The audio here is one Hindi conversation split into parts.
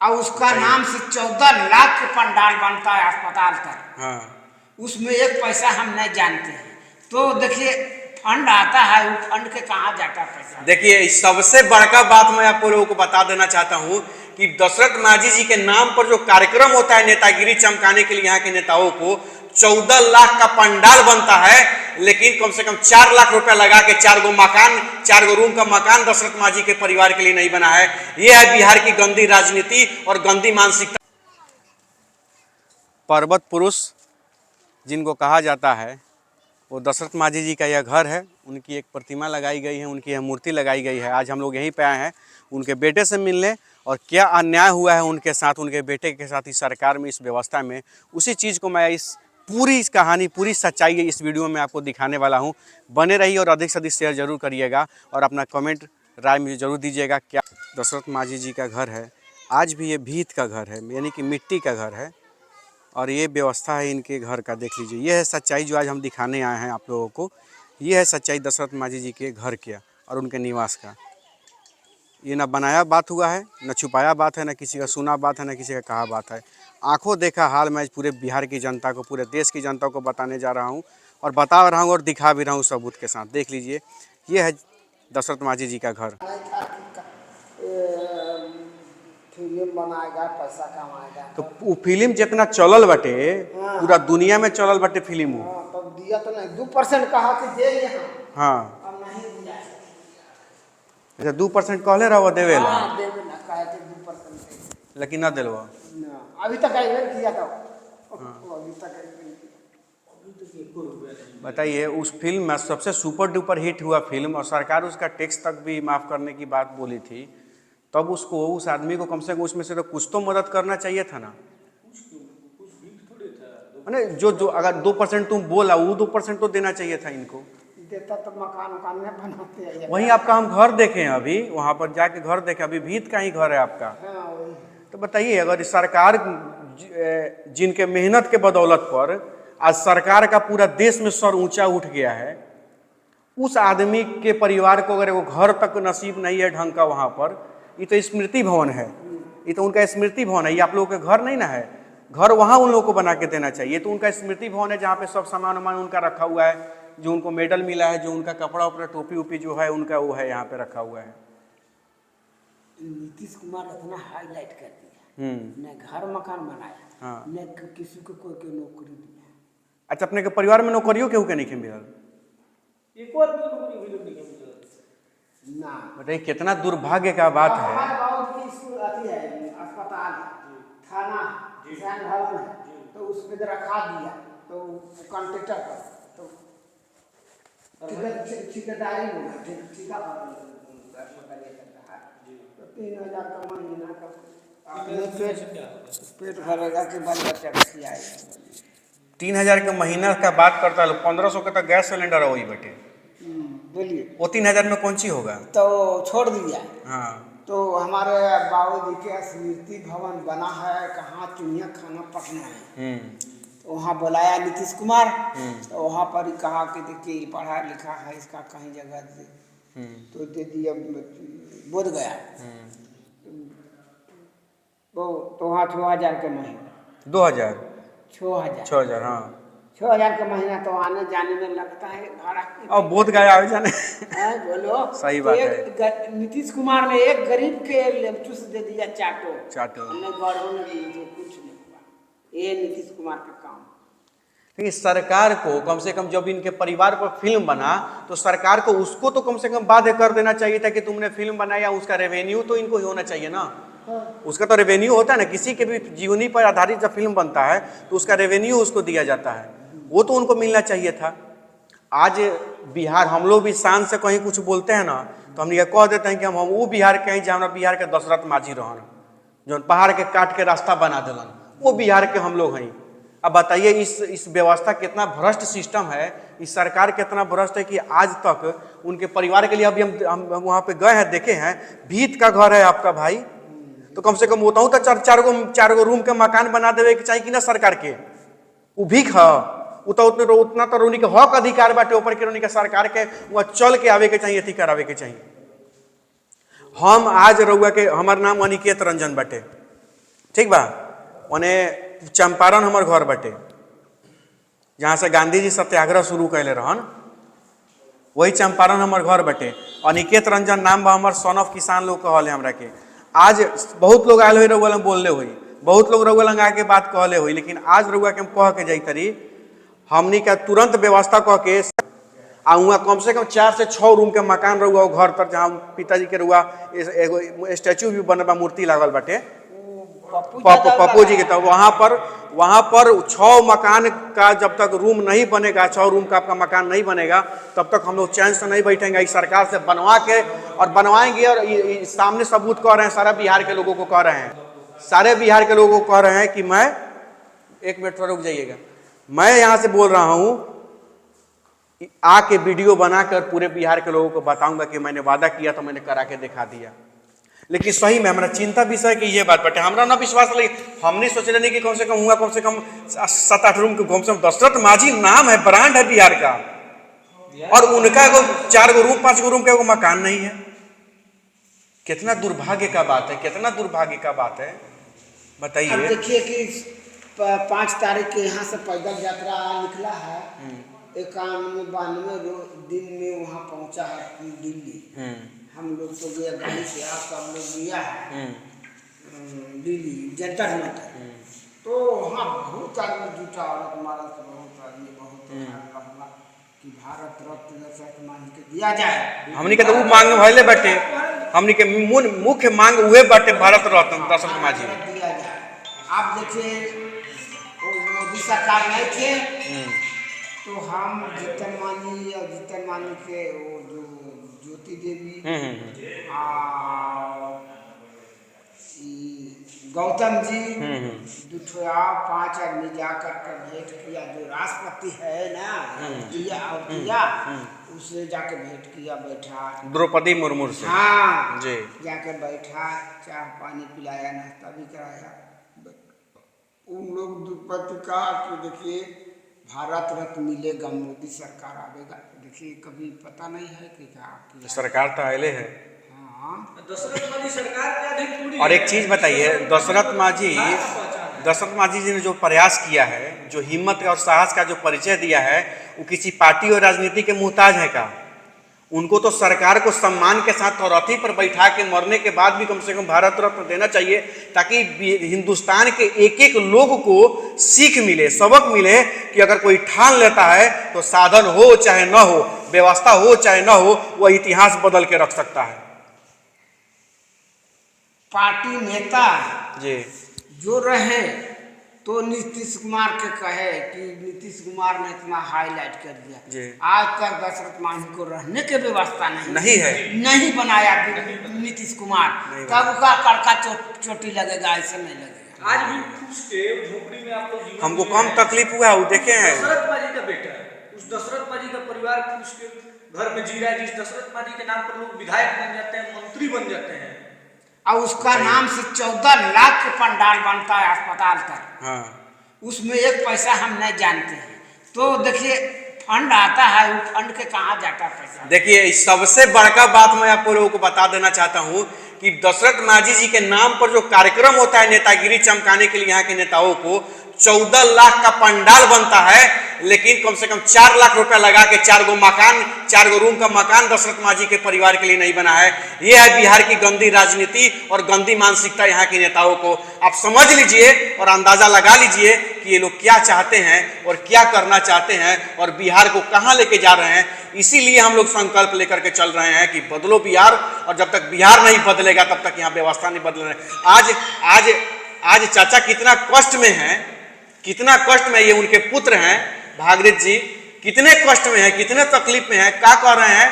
और उसका नाम से 14 लाख के पंडाल बनता है अस्पताल तक। हाँ, उसमें एक पैसा हम नहीं जानते हैं। तो देखिए फंड आता है, वो फंड के कहाँ जाता है पैसा। देखिए सबसे बड़का बात मैं आपको लोगों को बता देना चाहता हूँ कि दशरथ माझी जी के नाम पर जो कार्यक्रम होता है नेतागिरी चमकाने के लिए यहाँ के नेताओं को 14 लाख का पंडाल बनता है, लेकिन कम से कम 4 लाख रुपया लगा के 4 गो मकान, 4 गो रूम का मकान दशरथ माझी के परिवार के लिए नहीं बना है। यह है बिहार की गंदी राजनीति और गंदी मानसिकता। पर्वत पुरुष जिनको कहा जाता है वो दशरथ माझी जी का यह घर है। उनकी एक प्रतिमा लगाई गई है, उनकी यह मूर्ति लगाई गई है। आज हम लोग यहीं पे आए हैं उनके बेटे से मिलने, और क्या अन्याय हुआ है उनके साथ, उनके बेटे के साथ इस सरकार में, इस व्यवस्था में, उसी चीज़ को मैं इस पूरी कहानी, पूरी सच्चाई इस वीडियो में आपको दिखाने वाला हूँ। बने रहिए और अधिक से अधिक शेयर जरूर करिएगा और अपना कमेंट राय मुझे जरूर दीजिएगा। क्या दशरथ माझी जी का घर है, आज भी ये भीत का घर है, यानी कि मिट्टी का घर है, और ये व्यवस्था है इनके घर का। देख लीजिए, ये है सच्चाई जो आज हम दिखाने आए हैं आप लोगों को। ये है सच्चाई दशरथ माझी जी के घर के और उनके निवास का। ये ना बनाया बात हुआ है, न छुपाया बात है, न किसी का सुना बात है, न किसी का कहा बात है। आंखों देखा हाल मैं पूरे बिहार की जनता को, पूरे देश की जनता को बताने जा रहा हूँ, और बता रहा हूँ और दिखा भी रहा हूँ सबूत के साथ। देख लीजिए, ये है दशरथ माझी जी का घर। फिल्म बनाएगा, पैसा कमाएगा। तो वो फिल्म जितना चलल बटे, पूरा दुनिया में चलल बटे फिल्म वो। तब दिया तो नहीं, 2% कहा कि दे यहाँ। हाँ, अब नहीं दिया। अच्छा 2% कहले रहो देवे ला, हाँ, देवे ना, कहे थे 2%। लेकिन ना दिलवा। ना, अभी तक एक बार किया था। अभी तक बताइए, उस फिल्म में सबसे सुपर डुपर हिट हुआ फिल्म, और सरकार उसका टैक्स तक भी माफ़ करने की बात बोली थी, तब उसको, उस आदमी को कम से कम उसमें से तो कुछ तो मदद करना चाहिए था ना। मैंने जो अगर 2% तुम बोला, वो 2% तो देना चाहिए था इनको। देता तो मकान उकान में बनाते हैं। वहीं आपका हम घर देखे हैं, अभी वहाँ पर जाके घर देखे, अभी भीत का ही घर है आपका। तो बताइए, अगर सरकार जिनके मेहनत के बदौलत पर आज सरकार का पूरा देश में सर ऊंचा उठ गया है, उस आदमी के परिवार को अगर वो घर तक नसीब नहीं है ढंग का वहाँ पर, ये तो स्मृति भवन है, ये तो उनका स्मृति भवन है। ये आप लोगों के घर नहीं ना है, घर वहाँ उन लोगों को बना के देना चाहिए। तो उनका स्मृति भवन है, जहाँ पे सब सामान वामान उनका रखा हुआ है, जो उनको मेडल मिला है, जो उनका कपड़ा उपड़ा टोपी उपी जो है उनका, वो है यहाँ पे रखा हुआ है। नीतीश कुमार इतना हाईलाइट कर दिया, न घर मकान बनाया, हाँ, न किसी को कोई के नौकरी दिया। अच्छा, अपने के परिवार में नौकरियों केहू के नहीं मिलल? एक और ना, बताइए कितना दुर्भाग्य का बात है। हमारे बाबू की स्कूल आती है, अस्पताल, थाना, किसान भवन है, तो उसमें रखा दिया, तो कॉन्ट्रेक्टर पर तो ठेकेदारी होगा, ठेका पर तो 3000 का महीना का पेट भरेगा कि बाल बच्चा कैसे आएगा। 3000 के महीना का बात करता है, 1500 का तो गैस सिलेंडर है वही बेटे। बोलिए, वो 3000 में कौन सी होगा? तो छोड़ दिया। हाँ, तो हमारे बाबूजी के स्मृति भवन बना है कहाँ, चिड़िया खाना पटना है, तो वहाँ बुलाया नीतीश कुमार, तो वहाँ पर ही कहा कि देखिए पढ़ा लिखा है, इसका कहीं जगह दे, तो दे दिया, बोध गया। तो वहाँ 6000 के महीना, 2000, 6000, हाँ, 6000 का महीना, तो आने जाने में लगता है भाड़ा। अब बोध गया आवे जाने। बोलो, सही बात है। नीतीश कुमार ने एक गरीब के लेमचूस दे दिया चाटो, चाटो, गौरव ने कुछ नहीं हुआ। ये नीतीश कुमार का काम। लेकिन सरकार को कम से कम, जब इनके परिवार पर फिल्म बना, तो सरकार को उसको तो कम से कम बाध्य कर देना चाहिए था कि तुमने फिल्म बनाया, उसका रेवेन्यू तो इनको ही होना चाहिए ना। उसका तो रेवेन्यू होता है ना, किसी के भी जीवनी पर आधारित जब फिल्म बनता है तो उसका रेवेन्यू उसको दिया जाता है, वो तो उनको मिलना चाहिए था। आज बिहार, हम लोग भी शान से कहीं कुछ बोलते हैं ना, तो हम ये कह देते हैं कि हम वो बिहार के हैं जहाँ बिहार के दशरथ माझी रहन, जो पहाड़ के काट के रास्ता बना दिलन, वो बिहार के हम लोग हैं। अब बताइए, इस व्यवस्था कितना भ्रष्ट सिस्टम है, इस सरकार कितना भ्रष्ट है कि आज तक उनके परिवार के लिए, अभी हम वहाँ पे गए हैं, देखे हैं, भीत का घर है आपका भाई, तो कम से कम होता हूँ तो चार गो रूम के मकान बना देवे के चाहिए कि ना सरकार के। वो भीख है, उतना तो उन्हीं के हक अधिकार बाटे ऊपर के, उन्हीं के सरकार के वहाँ चल के आवे के चाहिए, अथी करावे के चाहिए। हम आज रउआ के, हमार नाम अनिकेत रंजन बाटे, ठीक बा। उन्हें चंपारण हमार घर बटे, जहाँ से गांधी जी सत्याग्रह शुरू कैले रहन, वही चंपारण हमार घर बटे। अनिकेत रंजन नाम बा हमार, सन ऑफ किसान लोग कहले हमरा के। आज बहुत लोग आयल हुई रउआ लंग बोलले हुई, बहुत लोग रउआ लंग आके बात कहले हुई, लेकिन आज रउआ के हम कह के जाई तरी हमनी का तुरंत व्यवस्था कह के वहाँ कम से कम 4 से 6 रूम के मकान रहुआ घर पर, जहाँ पिताजी के रहुआ एगो स्टैचू भी बनल बा, मूर्ति लागल बाटे पप्पू जी के। तब वहाँ पर 6 मकान का जब तक रूम नहीं बनेगा, 6 रूम का आपका मकान नहीं बनेगा, तब तक हम लोग चैन से नहीं बैठेंगे। इस सरकार से बनवा के और बनवाएंगे। और सामने सबूत कह रहे हैं, सारा बिहार के लोगों को कह रहे हैं, सारे बिहार के लोगों को कह रहे हैं कि मैं, एक मिनट रुक जाइएगा, मैं यहाँ से बोल रहा हूँ आके वीडियो बनाकर पूरे बिहार के लोगों को बताऊंगा कि मैंने वादा किया तो मैंने करा के दिखा दिया। लेकिन सही में हमारा चिंता विषय कि ये बात बटे, हमारा ना विश्वास लगे। हमने सोच रहे नहीं कि कम से कम हुआ कम से कम 7-8 रूम के, कम से कम दशरथ माझी नाम है, ब्रांड है बिहार का, और उनका 4 गो रूम 5 गो रूम का एगो मकान नहीं है। कितना दुर्भाग्य का बात है, कितना दुर्भाग्य का बात है, बताइए। देखिए कि 5 तारीख के यहाँ से पैदल यात्रा निकला है, 91-92 दिन में वहाँ पहुँचा है दिल्ली। हम लोग तो गया गाड़ी से, आप सब लोग गया है दिल्ली जंतर मंतर। तो वहाँ बहुत आदमी जुटा, औरत मर्द बहुत आदमी, बहुत हुआ कि भारत रत्न दशरथ माझी के दिया जाए। हमनी के तो मांग भइले बाटे, हमनी के मुख्य मांग उहे बाटे, भारत रत्न दशरथ माझी दिया जाए। आप देखिए मोदी सरकार नहीं थे तो हम जीतन मानी के वो जो ज्योति देवी, गौतम जी, 5 आदमी जाकर के भेंट किया। जो राष्ट्रपति है ना दिया उससे जाके भेंट किया, बैठा द्रौपदी मुर्मू से, हाँ जी, जाके बैठा, चाय पानी पिलाया, नाश्ता भी कराया। उन लोग द्रौपदी का कि देखिए भारत रत्न मिलेगा, मोदी सरकार आवेगा। देखिए कभी पता नहीं है कि क्या सरकार तो आए है। हाँ, दशरथ माझी सरकार के अधिक पूरी। और एक चीज बताइए, दशरथ माझी जी ने जो प्रयास किया है, जो हिम्मत और साहस का जो परिचय दिया है, वो किसी पार्टी और राजनीति के मुहताज है का? उनको तो सरकार को सम्मान के साथ और रथी पर बैठा के मरने के बाद भी कम से कम भारत रत्न देना चाहिए, ताकि हिंदुस्तान के एक लोग को सीख मिले, सबक मिले कि अगर कोई ठान लेता है तो साधन हो चाहे न हो, व्यवस्था हो चाहे न हो, वह इतिहास बदल के रख सकता है। पार्टी नेता जी जो रहे तो नीतीश कुमार के कहे कि नीतीश कुमार ने इतना हाईलाइट कर दिया। आज तक दशरथ माझी को रहने की व्यवस्था नहीं है, नहीं बनाया नीतीश कुमार, तब का कड़का चोटी लगेगा, ऐसे नहीं लगेगा। आज भी फूस के झोपड़ी में आप लोग, हमको कम तकलीफ हुआ, वो देखे हैं दशरथ माझी का बेटा है, उस दशरथ माझी का परिवार फूस के घर में जी रहा है, जिस दशरथ माझी के नाम पर लोग विधायक बन जाते हैं, मंत्री बन जाते हैं, और उसका नाम से 14 लाख के पंडाल बनता है अस्पताल तक। हाँ, उसमें 1 पैसा हम नहीं जानते हैं। तो देखिए फंड आता है, वो फंड के कहाँ जाता है पैसा। देखिए सबसे बड़का बात मैं आप लोगों को बता देना चाहता हूँ कि दशरथ माझी जी के नाम पर जो कार्यक्रम होता है नेतागिरी चमकाने के लिए यहाँ के नेताओं को, 14 लाख का पंडाल बनता है, लेकिन कम से कम 4 लाख रुपया लगा के 4 गो रूम का मकान दशरथ माझी के परिवार के लिए नहीं बना है। ये है बिहार की गंदी राजनीति और गंदी मानसिकता यहाँ के नेताओं को। आप समझ लीजिए और अंदाजा लगा लीजिए कि ये लोग क्या चाहते हैं और क्या करना चाहते हैं और बिहार को कहाँ लेके जा रहे हैं। इसीलिए हम लोग संकल्प लेकर के चल रहे हैं कि बदलो बिहार, और जब तक बिहार नहीं बदलेगा तब तक यहाँ व्यवस्था नहीं बदल रहे। आज चाचा कितना कष्ट में है, कितना कष्ट में, ये उनके पुत्र हैं भागीरथ जी, कितने कष्ट में है, कितने तकलीफ में है। क्या कह रहे हैं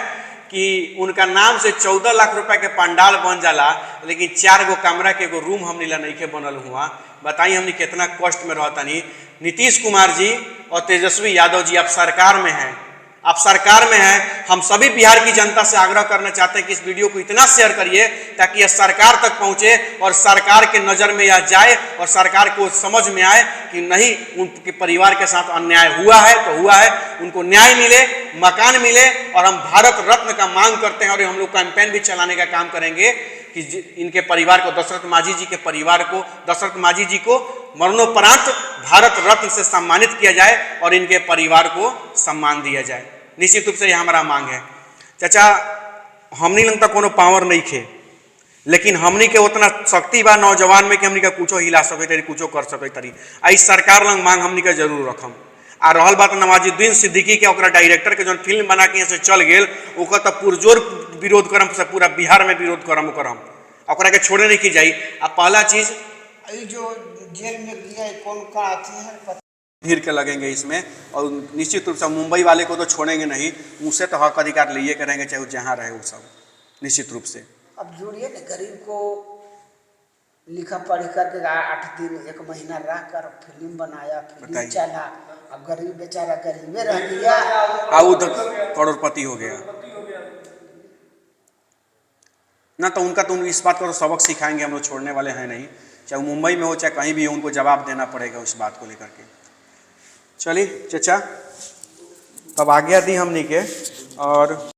कि उनका नाम से 14 लाख रुपए के पंडाल बन जाला, लेकिन 4 गो कमरा के एगो रूम हमने ला नहीं के बनल हुआ। बताइए हमने कितना कष्ट में रहता। नहीं, नीतीश कुमार जी और तेजस्वी यादव जी आप सरकार में हैं, आप सरकार में हैं। हम सभी बिहार की जनता से आग्रह करना चाहते हैं कि इस वीडियो को इतना शेयर करिए ताकि यह सरकार तक पहुंचे और सरकार के नज़र में यह जाए और सरकार को समझ में आए कि कि नहीं उनके परिवार के साथ अन्याय हुआ है तो हुआ है, उनको न्याय मिले, मकान मिले। और हम भारत रत्न का मांग करते हैं और हम लोग कैंपेन भी चलाने का काम करेंगे कि इनके परिवार को, दशरथ माझी जी के परिवार को, दशरथ माझी जी को मरणोपरांत भारत रत्न से सम्मानित किया जाए और इनके परिवार को सम्मान दिया जाए। निश्चित रूप से यह हमारा मांग है। चाचा, हमनी लगता कोनो पावर नहीं खे, लेकिन हमनी के उतना शक्ति बा नौजवान में कि हमनी का कुछो हिला सके तरी, कुछो कर सके तरी। आई सरकार लंग मांग हमनी का जरूर रखम। आ रहल बात नवाजुद्दीन सिद्दीकी के, ओकरा डायरेक्टर के जो फिल्म बना के यहाँ से चल गेल, ओकर तो पुरजोर विरोध करम, से पूरा बिहार में विरोध करम ओकर हम, ओकरा के छोड़े नहीं की जाई। आ पहला चीज जो जेल में गया कौन का आती है भीड़ के लगेंगे इसमें, और निश्चित रूप से मुंबई वाले को तो छोड़ेंगे नहीं, उनसे तो हक अधिकार लिए करेंगे, चाहे वो जहाँ रहे वो सब, निश्चित रूप से। अब जोड़िए ना, गरीब को लिखा पढ़ करके 8 दिन 1 महीना रह कर फिल्म बनाया, फिल्म चला, अब गरीब बेचारा गरीबे रह गया, आऊ तो करोड़पति हो गया ना। तो उनका तो इस बात का तो सबक सिखाएंगे हम लोग, छोड़ने वाले हैं नहीं, चाहे वो मुंबई में हो चाहे कहीं भी हो, उनको जवाब देना पड़ेगा उस बात को लेकर के। चलिए चाचा, तब आज्ञा दी हमनी के, और